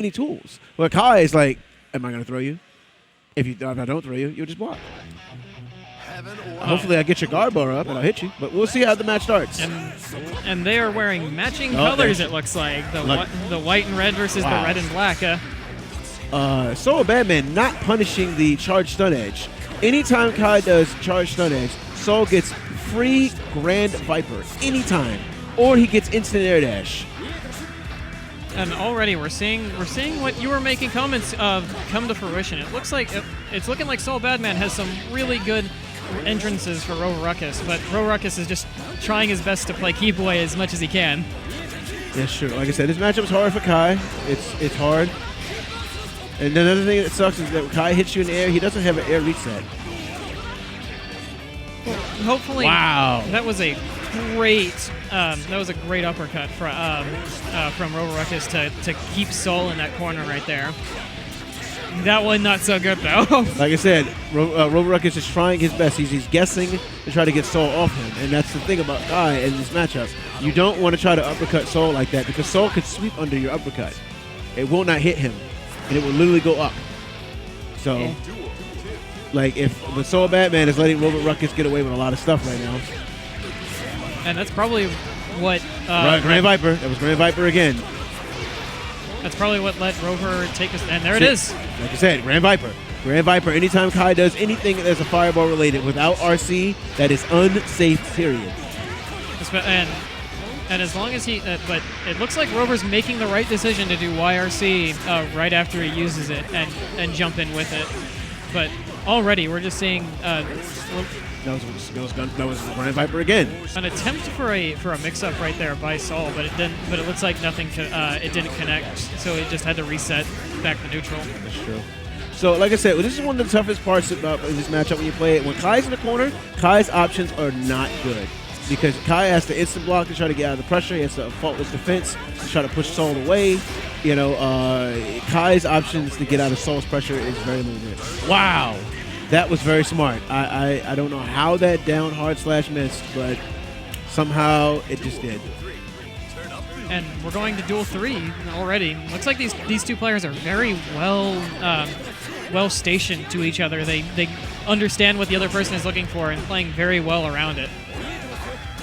many tools. Where Kai is like, am I going to throw you? If I don't throw you, you'll just block. Hopefully I get your guard bar up and I'll hit you, but we'll see how the match starts. And they are wearing matching colors, it looks like. The white and red versus the red and black. saulBadman not punishing the charge stun edge. Anytime Kai does charge stun edge, Saul gets free Grand Viper anytime, or he gets instant air dash. And already we're seeing what you were making comments of come to fruition. It looks like it's looking like saulBadman has some really good entrances for RoverRuckus, but RoverRuckus is just trying his best to play keep away as much as he can. That's true. Like I said, this matchup's hard for Kai. It's hard. And another thing that sucks is that when Kai hits you in the air, he doesn't have an air reset. Well, hopefully, wow, that was a great uppercut from RoverRuckus to keep Saul in that corner right there. That one not so good though. Like I said, RoverRuckus is trying his best. He's guessing to try to get Saul off him, and that's the thing about Kai in this matchup. You don't want to try to uppercut Saul like that because Saul could sweep under your uppercut. It will not hit him, and it will literally go up. So, like if the saulBadman is letting RoverRuckus get away with a lot of stuff right now. And that's probably what Grand Viper. That was Grand Viper again. That's probably what let Rover take us. And there it is. Like I said, Grand Viper. Grand Viper, anytime Kai does anything that's a fireball related without RC, that is unsafe, period. And as long as he, but it looks like Rover's making the right decision to do YRC right after he uses it and jump in with it. But already we're just seeing that was Grand Viper again. An attempt for a mix-up right there by Saul, but it didn't. But it looks like nothing. It didn't connect, so it just had to reset back to neutral. That's true. So, like I said, this is one of the toughest parts about this matchup when you play it. When Kai's in the corner, Kai's options are not good because Kai has to instant block to try to get out of the pressure. He has to faultless defense to try to push Saul away. You know, Kai's options to get out of Saul's pressure is very limited. Wow. That was very smart. I don't know how that down hard slash missed, but somehow it just did. And we're going to duel 3 already. Looks like these two players are very well stationed to each other. They understand what the other person is looking for and playing very well around it.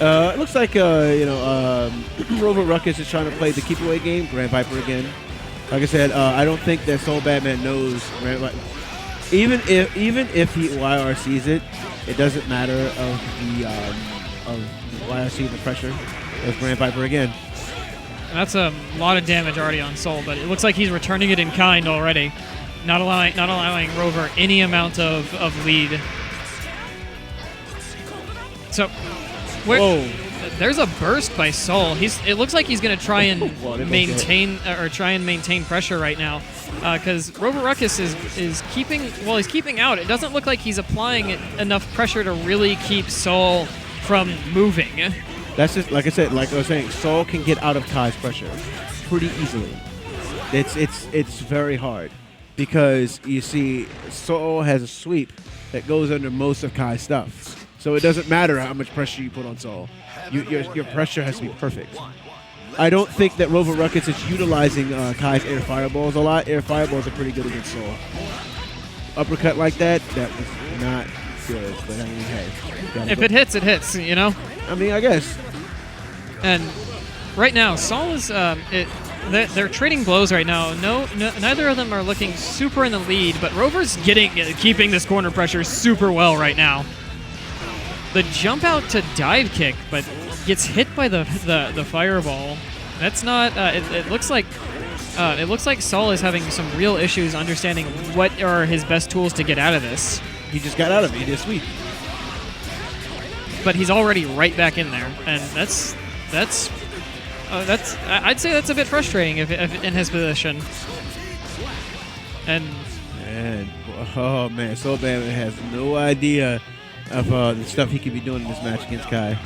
It looks like RoverRuckus is trying to play the keep away game. Grand Viper again. Like I said, I don't think that saulBadman knows Grand Viper. Even if he YRCs it, it doesn't matter of YRC the pressure. There's Grand Viper again. That's a lot of damage already on Saul, but it looks like he's returning it in kind already, not allowing Rover any amount of lead. So, there's a burst by Saul. It looks like he's going to try and maintain pressure right now. Because RoverRuckus is keeping out. It doesn't look like he's applying enough pressure to really keep Saul from moving. That's just like I was saying. Saul can get out of Kai's pressure pretty easily. It's very hard because you see Saul has a sweep that goes under most of Kai's stuff. So it doesn't matter how much pressure you put on Saul. Your pressure has to be perfect. I don't think that RoverRuckus is utilizing Kai's air fireballs a lot. Air fireballs are pretty good against Saul. Uppercut like that was not good. But I mean, hey. If it hits, it hits, you know? I mean, I guess. And right now, Saul is... they're trading blows right now. Neither of them are looking super in the lead, but Rover's keeping this corner pressure super well right now. The jump out to dive kick, but gets hit by the fireball. That's not. It looks like Saul is having some real issues understanding what are his best tools to get out of this. He just got out of it. He did a sweep. But he's already right back in there, and that's. I'd say that's a bit frustrating if in his position. And oh man, saulBadman has no idea of the stuff he could be doing in this match against Kai.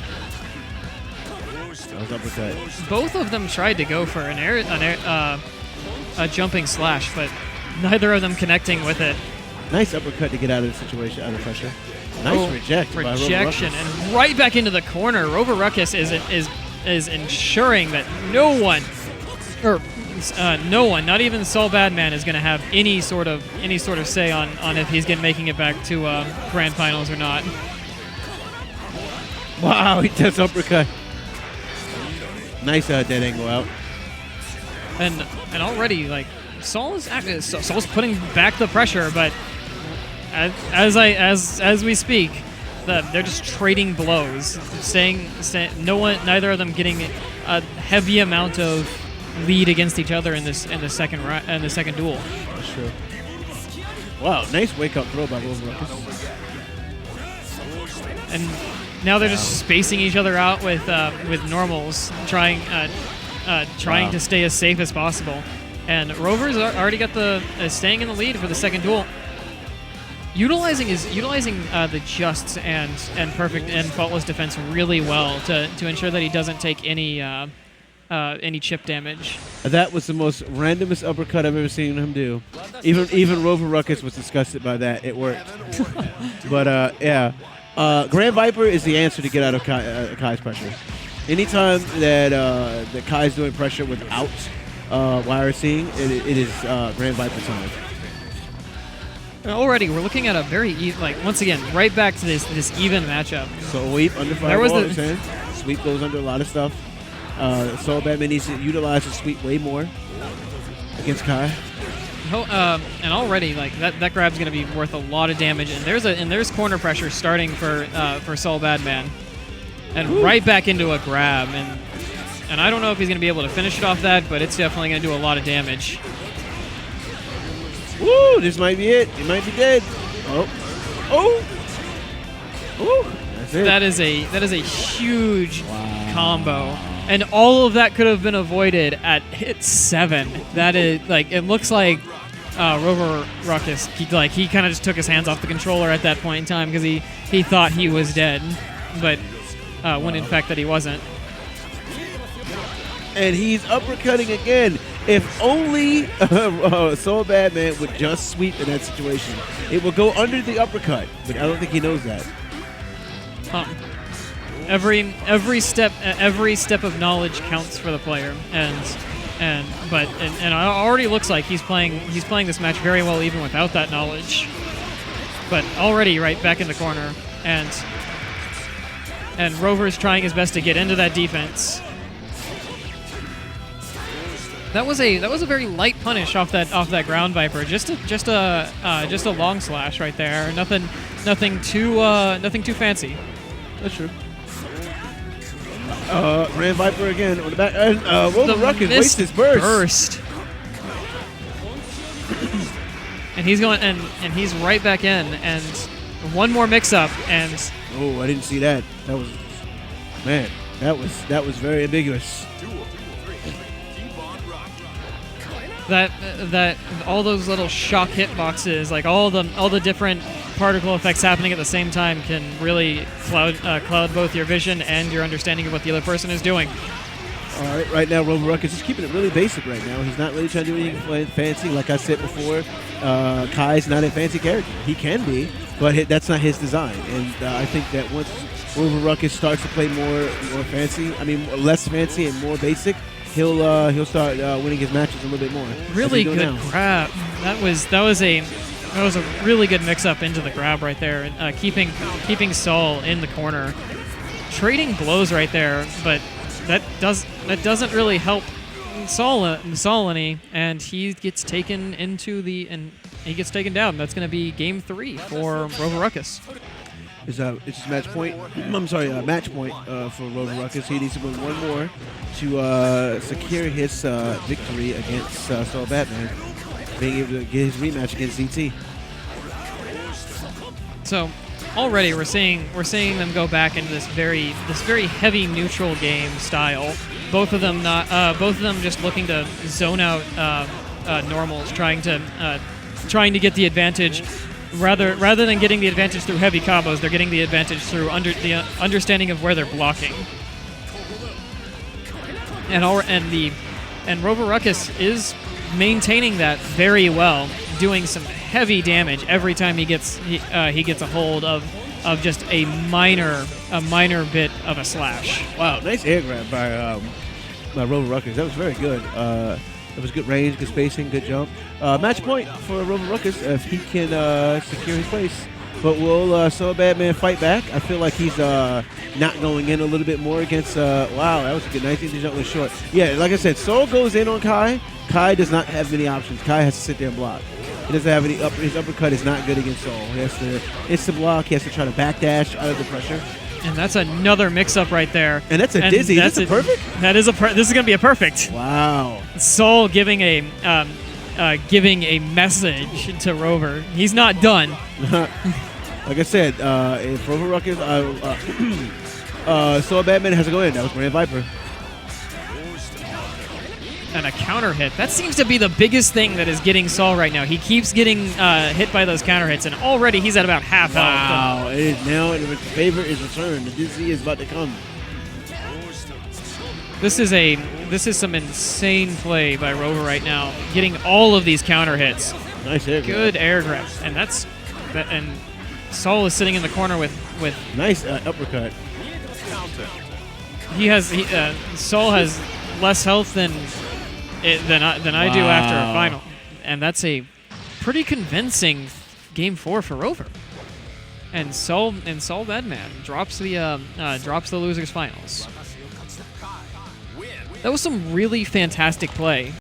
That was uppercut. Both of them tried to go for a jumping slash, but neither of them connecting with it. Nice uppercut to get out of the situation, out of pressure. Nice rejection by RoverRuckus. And right back into the corner. RoverRuckus is ensuring that no one, or no one, not even saulBadman, is going to have any sort of say on if he's making it back to grand finals or not. Wow, he does uppercut. Nice dead angle out. And already, like, Saul's putting back the pressure, but as we speak, they're just trading blows, neither of them getting a heavy amount of lead against each other in the second duel. That's true. Wow, nice wake up throw by RoverRuckus. And now they're just spacing each other out with normals, trying to stay as safe as possible. And Rover's already got staying in the lead for the second duel. Utilizing the just and perfect and faultless defense really well to ensure that he doesn't take any chip damage. That was the most randomest uppercut I've ever seen him do. Even RoverRuckus was disgusted by that. It worked. But yeah, Grand Viper is the answer to get out of Kai's pressure. Anytime that Kai's doing pressure without wire seeing, it is Grand Viper time. Already, we're looking at a very once again, right back to this even matchup. So sweep under fireball. Sweep goes under a lot of stuff. saulBadman needs to utilize the sweep way more against Kai. And already, that grab's going to be worth a lot of damage. And there's corner pressure starting for saulBadman, and right back into a grab. And I don't know if he's going to be able to finish it off that, but it's definitely going to do a lot of damage. Woo! This might be it. It might be dead. Oh! That's it. That is a huge combo, and all of that could have been avoided at hit 7. That is it looks like RoverRuckus. He kind of just took his hands off the controller at that point in time because he thought he was dead, but when in fact that he wasn't. And he's uppercutting again. If only saulBadman would just sweep in that situation, it will go under the uppercut. But I don't think he knows that. Every step of knowledge counts for the player, and it already looks like he's playing this match very well even without that knowledge. But already right back in the corner, and Rover is trying his best to get into that defense. That was a very light punish off that ground viper. Just a long slash right there. Nothing too fancy. That's true. Grand Viper again on the back. RoverRuckus wastes his burst. And he's going and he's right back in, and one more mix-up, and I didn't see that. That was very ambiguous. That all those little shock hitboxes, all the different particle effects happening at the same time, can really cloud both your vision and your understanding of what the other person is doing. All right, right now RoverRuckus is keeping it really basic right now. He's not really trying to do anything fancy. Like I said before, Kai's not a fancy character. He can be, but that's not his design. And I think that once RoverRuckus starts to play more fancy, less fancy and more basic, he'll start winning his matches a little bit more. Really good grab. That was a really good mix-up into the grab right there, and keeping Saul in the corner, trading blows right there. But that doesn't really help Saul any, and he gets taken down. That's going to be game 3 for RoverRuckus. It's match point. I'm sorry, match point for RoverRuckus. He needs to win one more to secure his victory against saulBadman, being able to get his rematch against ZT. So already we're seeing them go back into this very heavy neutral game style. Both of them just looking to zone out normals, trying to get the advantage. Rather than getting the advantage through heavy combos, they're getting the advantage through the understanding of where they're blocking. And RoverRuckus is maintaining that very well, doing some heavy damage every time he gets a hold of just a minor bit of a slash. Wow, nice air grab by RoverRuckus. That was very good. It was good range, good spacing, good jump. Match point for RoverRuckus if he can secure his place. But will saulBadman fight back? I feel like he's not going in a little bit more against. Wow, that was a good 19 jump was short. Yeah, like I said, Saul goes in on Kai. Kai does not have many options. Kai has to sit there and block. He doesn't have any his uppercut is not good against Saul. He has to instant block. He has to try to backdash out of the pressure. And that's another mix-up right there. And that's a dizzy. That's a perfect? That is this is going to be a perfect. Wow. Saul giving a message to Rover. He's not done. Like I said, if RoverRuckus, saulBadman has to go in. That was Grand Viper. And a counter hit. That seems to be the biggest thing that is getting Saul right now. He keeps getting hit by those counter hits, and already he's at about half health. Wow, it is now, and his favor is returned. The dizzy is about to come. This is some insane play by Rover right now, getting all of these counter hits. Nice air grab. Good air grab, and and Saul is sitting in the corner with nice uppercut. Saul has less health than I do after a final, and that's a pretty convincing game 4 for Rover. And saulBadman drops the losers finals. That was some really fantastic play.